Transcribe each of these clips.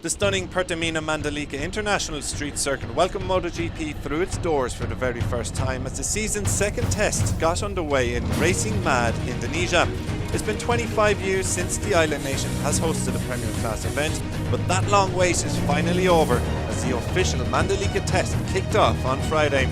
The stunning Pertamina Mandalika International Street Circuit welcomed MotoGP through its doors for the very first time as the season's second test got underway in Racing Mad, Indonesia. It's been 25 years since the island nation has hosted a Premier Class event, but that long wait is finally over as the official Mandalika test kicked off on Friday.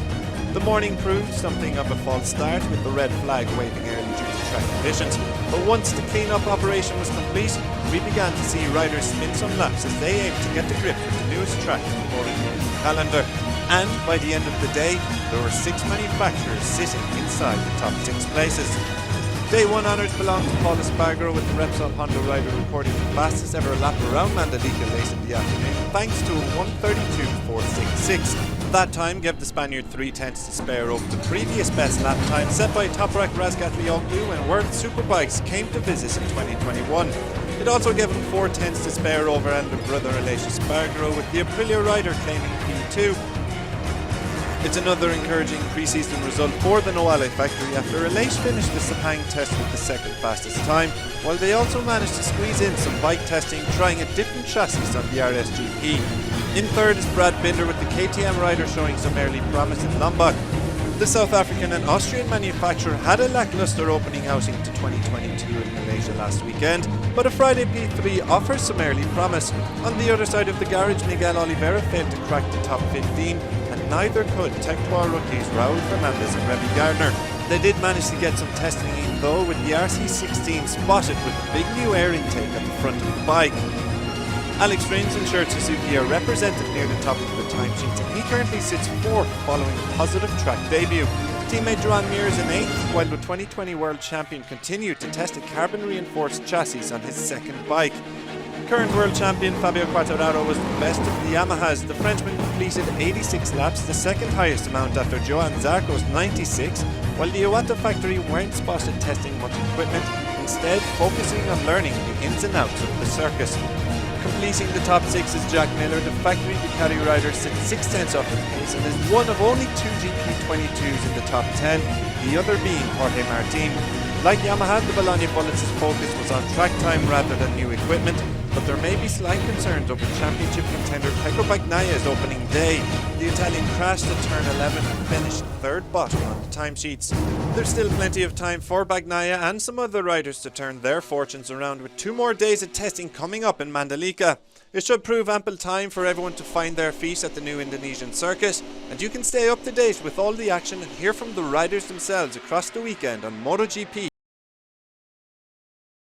The morning proved something of a false start with the red flag waving early due to track conditions, but once the clean-up operation was complete, we began to see riders spin some laps as they aimed to get the grip with the newest track in the MotoGP calendar. And by the end of the day, there were 6 manufacturers sitting inside the top 6 places. Day 1 honours belonged to Paul Espargaro, with the Repsol Honda rider recording the fastest ever lap around Mandalika late in the afternoon thanks to a 1:32.466. That time gave the Spaniard 3/10 to spare over the previous best lap time set by Toprak Razgatlioglu when World Superbikes came to visit in 2021. It also gave him 4/10 to spare over elder brother Aleix Espargaro, with the Aprilia rider claiming P2. It's another encouraging pre-season result for the Noale factory after Aleix finished the Sepang test with the second fastest time, while they also managed to squeeze in some bike testing trying a different chassis on the RSGP. In third is Brad Binder, with the KTM rider showing some early promise in Lombok. The South African and Austrian manufacturer had a lackluster opening outing to 2022 in Malaysia last weekend, but a Friday P3 offers some early promise. On the other side of the garage, Miguel Oliveira failed to crack the top 15, and neither could Tech 2 rookies Raul Fernandez and Remy Gardner. They did manage to get some testing in though, with the RC16 spotted with a big new air intake at the front of the bike. Alex Rins and Shirt Suzuki are represented near the top of the timesheets, and he currently sits 4th following a positive track debut. Teammate Duran Mir is in 8th, while the 2020 World Champion continued to test a carbon-reinforced chassis on his second bike. Current World Champion Fabio Quartararo was the best of the Yamahas. The Frenchman completed 86 laps, the second highest amount after Johan Zarco's 96, while the Iwata factory weren't spotted testing much equipment, instead focusing on learning the ins and outs of the circus. Completing the top 6 is Jack Miller. The factory Ducati rider sits 6/10 off the pace and is one of only 2 GP22s in the top 10, the other being Jorge Martin. Like Yamaha, the Bologna Bullets' focus was on track time rather than new equipment, but there may be slight concerns over championship contender Pecco Bagnaglia's opening day. The Italian crashed at turn 11 and finished 3rd bottom on the timesheets. There's still plenty of time for Bagnaia and some other riders to turn their fortunes around, with 2 more days of testing coming up in Mandalika. It should prove ample time for everyone to find their feet at the new Indonesian circuit, and you can stay up to date with all the action and hear from the riders themselves across the weekend on MotoGP